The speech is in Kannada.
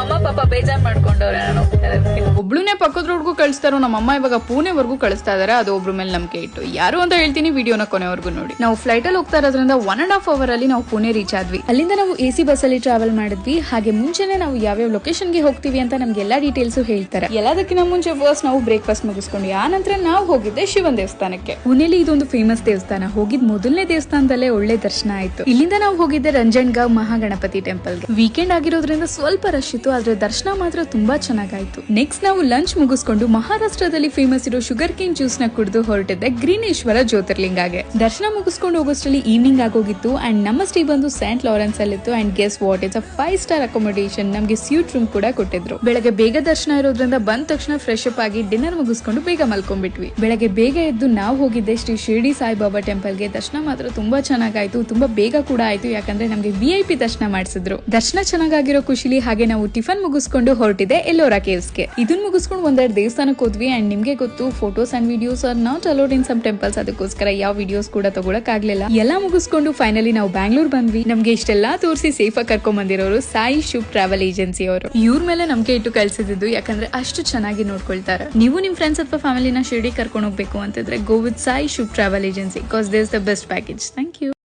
ಅಮ್ಮ ಪಾಪ ಬೇಜಾರ್ ಮಾಡ್ಕೊಂಡವ್ರೆ ನಾನು ಹೋಗ್ತಾ ಇರೋದಕ್ಕೆ. ಒಬ್ಳುನೇ ಪಕ್ಕದ ರೋಡ್ಗೂ ಕಳಿಸ್ತಾರೋ, ನಮ್ಮಮ್ಮ ಇವಾಗ ಪುಣೆವರೆಗೂ ಕಳಿಸ್ತಾ ಇದಾರೆ. ಅದು ಒಬ್ರ ಮೇಲೆ ನಂಬಿಕೆ ಇಟ್ಟು. ಯಾರು ಅಂತ ಹೇಳ್ತೀನಿ, ವಿಡಿಯೋನ ಕೊನೆವರೆಗೂ ನೋಡಿ. ನಾವು ಫ್ಲೈಟ್ ಅಲ್ಲಿ ಹೋಗ್ತಾ ಇರೋದ್ರಿಂದ 1.5 hour ಅಲ್ಲಿ ನಾವು ಪುಣೆ ರೀಚ್ ಆದ್ವಿ. ಅಲ್ಲಿಂದ ನಾವು AC ಬಸ್ ಅಲ್ಲಿ ಟ್ರಾವೆಲ್ ಮಾಡಿದ್ವಿ. ಹಾಗೆ ಮುಂಚೆನೆ ನಾವು ಯಾವ್ಯಾವ ಲೊಕೇಶನ್ ಗೆ ಹೋಗ್ತೀವಿ ಅಂತ ನಮ್ಗೆ ಎಲ್ಲಾ ಡೀಟೇಲ್ಸ್ ಹೇಳ್ತಾರೆ. ಎಲ್ಲದಕ್ಕಿಂತ ಮುಂಚೆ ಫಸ್ಟ್ ನಾವು ಬ್ರೇಕ್ಫಾಸ್ಟ್ ಮುಗಿಸ್ಕೊಂಡ್ವಿ. ಆ ನಂತರ ನಾವು ಹೋಗಿದ್ದೆ ಶಿವನ್ ದೇವಸ್ಥಾನಕ್ಕೆ. ಪುಣೆಲಿ ಇದೊಂದು ಫೇಮಸ್ ದೇವಸ್ಥಾನ. ಹೋಗಿದ್ ಮೊದಲನೇ ದೇವಸ್ಥಾನದಲ್ಲೇ ಒಳ್ಳೆ ದರ್ಶನ ಆಯ್ತು. ಇಲ್ಲಿಂದ ನಾವು ಹೋಗಿದ್ದೆ ರಂಜನ್ಗಾಂವ್ ಮಹಾಗಣಪತಿ ಟೆಂಪಲ್ಗೆ. ವೀಕೆಂಡ್ ಆಗಿರೋದ್ರಿಂದ ಸ್ವಲ್ಪ ರಶ್ ಇತ್ತು, ಆದ್ರೆ ದರ್ಶನ ಮಾತ್ರ ತುಂಬಾ ಚೆನ್ನಾಗಾಯ್ತು. ನೆಕ್ಸ್ಟ್ ನಾವು ಲಂಚ್ ಮುಗಿಸ್ಕೊಂಡು ಮಹಾರಾಷ್ಟ್ರದಲ್ಲಿ ಫೇಮಸ್ ಇರೋ ಶುಗರ್ ಕೇನ್ ಜ್ಯೂಸ್ ನ ಕುಡಿದು ಹೊರಟಿದ್ದೆ ಗ್ರೀನೇಶ್ವರ ಜ್ಯೋತಿರ್ಲಿಂಗಾಗೆ. ದರ್ಶನ ಮುಗಿಸ್ಕೊಂಡು ಹೋಗೋಷ್ಟರಲ್ಲಿ ಈವ್ನಿಂಗ್ ಆಗೋಗಿತ್ತು. ಅಂಡ್ ನಮ್ಮ ಸ್ಟೇ ಬಂದು ಸೇಂಟ್ ಲಾರೆನ್ಸ್ ಅಲ್ಲಿತ್ತು. And guess what, it's a 5 star accommodation. ನಮ್ಗೆ ಸ್ವೀಟ್ ರೂಮ್ ಕೂಡ ಕೊಟ್ಟಿದ್ರು. ಬೆಳಗ್ಗೆ ಬೇಗ ದರ್ಶನ ಇರೋದ್ರಿಂದ ಬಂದ ತಕ್ಷಣ ಫ್ರೆಶ್ ಅಪ್ ಆಗಿ ಡಿನ್ನರ್ ಮುಗಿಸ್ಕೊಂಡು ಬೇಗ ಮಲ್ಕೊಂಡ್ಬಿಟ್ವಿ. ಬೆಳಗ್ಗೆ ಬೇಗ ಎದ್ದು ನಾವು ಹೋಗಿದ್ದೆ ಶ್ರೀ ಶಿರ್ಡಿ ಸಾಯಿಬಾಬಾ ಟೆಂಪಲ್ಗೆ. ದರ್ಶನ ಮಾತ್ರ ತುಂಬಾ ಚೆನ್ನಾಗಾಯ್ತು, ತುಂಬಾ ಬೇಗ ಕೂಡ ಆಯ್ತು. ಯಾಕಂದ್ರೆ ನಮ್ಗೆ VIP ದರ್ಶನ ಮಾಡಿಸಿದ್ರು. ದರ್ಶನ ಚೆನ್ನಾಗಿರೋ ಖುಷಿಲಿ ಹಾಗೆ ನಾವು ಟಿಫನ್ ಮುಗಿಸ್ಕೊಂಡು ಹೊರಟಿದೆ ಎಲ್ಲೋರಾ ಕೇವ್ಸ್ಗೆ. ಇದನ್ನ ಮುಗಿಸ್ಕೊಂಡು ಒಂದೆರಡು ದೇವಸ್ಥಾನಕ್ಕೆ ಹೋದ್ವಿ. ಅಂಡ್ ನಿಮ್ಗೆ ಗೊತ್ತು, photos and videos are not allowed in some temples. ಅದಕ್ಕೋಸ್ಕರ ಯಾವ ವಿಡಿಯೋಸ್ ಕೂಡ ತಗೊಳಕ್ ಆಗ್ಲಿಲ್ಲ. ಎಲ್ಲ ಮುಗಿಸ್ಕೊಂಡು ಫೈನಲಿ ನಾವು ಬ್ಯಾಂಗ್ಳೂರ್ ಬಂದ್ವಿ. ನಮ್ಗೆ ಇಷ್ಟೆಲ್ಲಾ ತೋರಿಸಿ ಸೇಫ್ ಆಗಿ ಕರ್ಕೊಂಡ್ ಬಂದಿರೋರು ಸಾಯಿ ಶುಭ್ ಟ್ರಾವೆಲ್ ಏಜೆನ್ಸಿ ಅವರು. ಇವ್ರ ಮೇಲೆ ನಂಬಿಕೆ ಇಟ್ಟು ಕಳ್ಸಿದ್ದು, ಯಾಕಂದ್ರೆ ಅಷ್ಟು ಚೆನ್ನಾಗಿ ನೋಡ್ಕೊಳ್ತಾರೆ. ನೀವು ನಿಮ್ ಫ್ರೆಂಡ್ಸ್ ಅಥವಾ ಫ್ಯಾಮಿಲಿನ ಶಿರ್ಡಿ ಕರ್ಕೊಂಡು ಹೋಗ್ಬೇಕು ಅಂತಿದ್ರೆ go with Sai Shubh travel agency, because this the best package. Thank you.